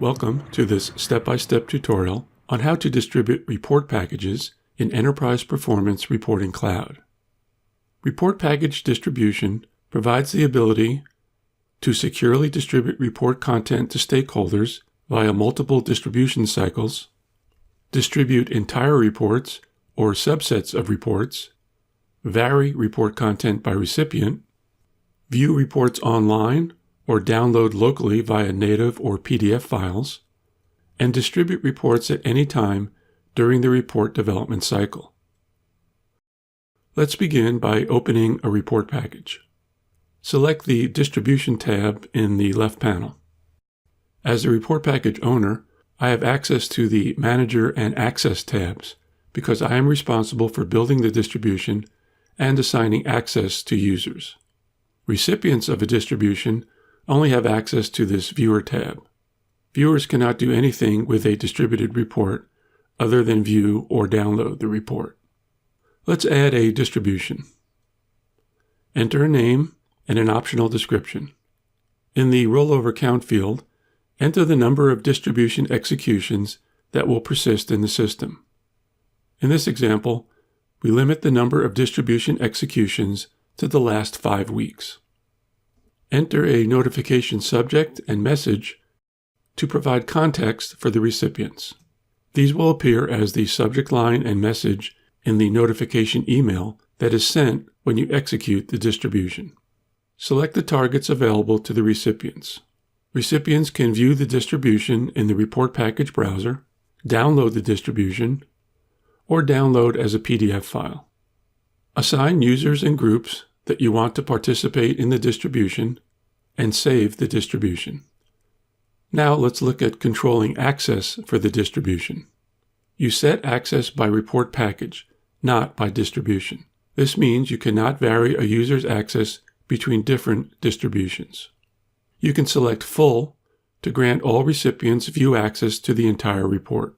Welcome to this step-by-step tutorial on how to distribute report packages in Enterprise Performance Reporting Cloud. Report package distribution provides the ability to securely distribute report content to stakeholders via multiple distribution cycles, distribute entire reports or subsets of reports, vary report content by recipient, view reports online or download locally via native or PDF files, and distribute reports at any time during the report development cycle. Let's begin by opening a report package. Select the Distribution tab in the left panel. As a report package owner, I have access to the Manager and Access tabs because I am responsible for building the distribution and assigning access to users. Recipients of a distribution only have access to this Viewer tab. Viewers cannot do anything with a distributed report other than view or download the report. Let's add a distribution. Enter a name and an optional description. In the rollover count field, enter the number of distribution executions that will persist in the system. In this example, we limit the number of distribution executions to the last 5 weeks. Enter a notification subject and message to provide context for the recipients. These will appear as the subject line and message in the notification email that is sent when you execute the distribution. Select the targets available to the recipients. Recipients can view the distribution in the report package browser, download the distribution, or download as a PDF file. Assign users and groups that you want to participate in the distribution, and save the distribution. Now let's look at controlling access for the distribution. You set access by report package, not by distribution. This means you cannot vary a user's access between different distributions. You can select Full to grant all recipients view access to the entire report.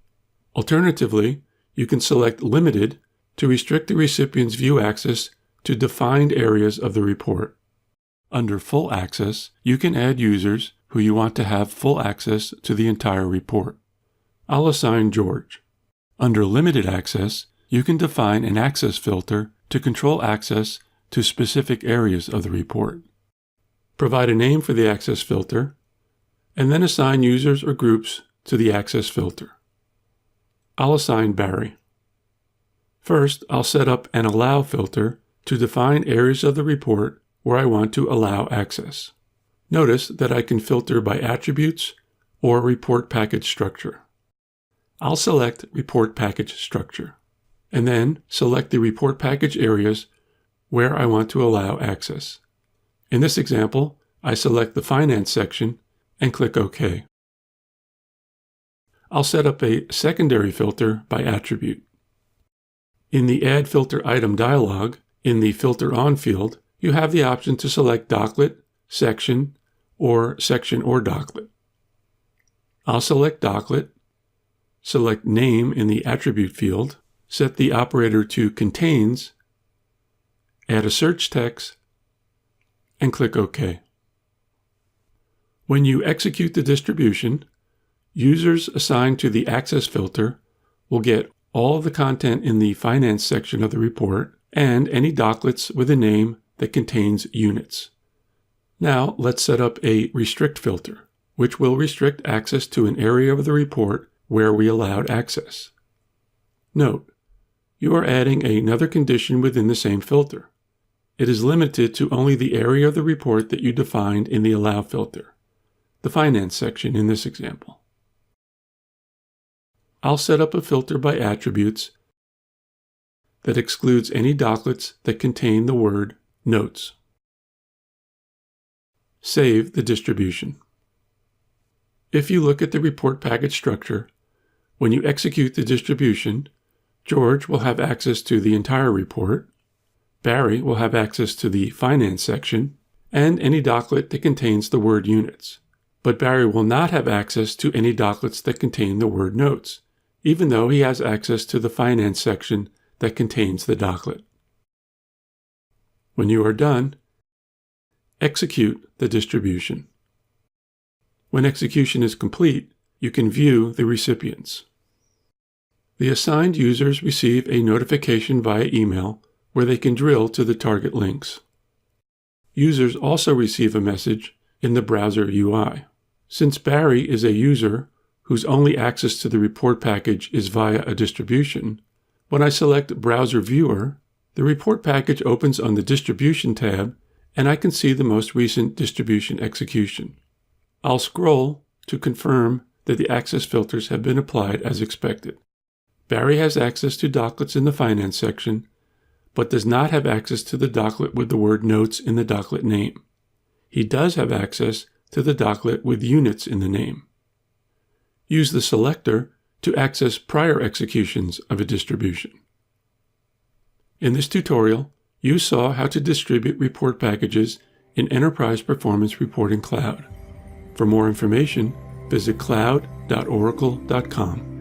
Alternatively, you can select Limited to restrict the recipient's view access to defined areas of the report. Under Full Access, you can add users who you want to have full access to the entire report. I'll assign George. Under Limited Access, you can define an access filter to control access to specific areas of the report. Provide a name for the access filter, and then assign users or groups to the access filter. I'll assign Barry. First, I'll set up an Allow filter to define areas of the report where I want to allow access. Notice that I can filter by attributes or report package structure. I'll select Report Package Structure, and then select the report package areas where I want to allow access. In this example, I select the Finance section and click OK. I'll set up a secondary filter by attribute. In the Add Filter Item dialog, in the Filter On field, you have the option to select Docklet, Section or Docklet. I'll select Docklet, select Name in the Attribute field, set the operator to Contains, add a search text, and click OK. When you execute the distribution, users assigned to the access filter will get all of the content in the Finance section of the report and any docklets with a name that contains units. Now let's set up a Restrict filter, which will restrict access to an area of the report where we allowed access. Note, you are adding another condition within the same filter. It is limited to only the area of the report that you defined in the Allow filter, the Finance section in this example. I'll set up a filter by attributes that excludes any docklets that contain the word Notes. Save the distribution. If you look at the report package structure, when you execute the distribution, George will have access to the entire report, Barry will have access to the Finance section, and any docklet that contains the word Units. But Barry will not have access to any docklets that contain the word Notes, even though he has access to the Finance section that contains the docklet. When you are done, execute the distribution. When execution is complete, you can view the recipients. The assigned users receive a notification via email where they can drill to the target links. Users also receive a message in the browser UI. Since Barry is a user whose only access to the report package is via a distribution, when I select Browser Viewer, the report package opens on the Distribution tab and I can see the most recent distribution execution. I'll scroll to confirm that the access filters have been applied as expected. Barry has access to docklets in the Finance section, but does not have access to the docklet with the word Notes in the docklet name. He does have access to the docklet with Units in the name. Use the selector to access prior executions of a distribution. In this tutorial, you saw how to distribute report packages in Enterprise Performance Reporting Cloud. For more information, visit cloud.oracle.com.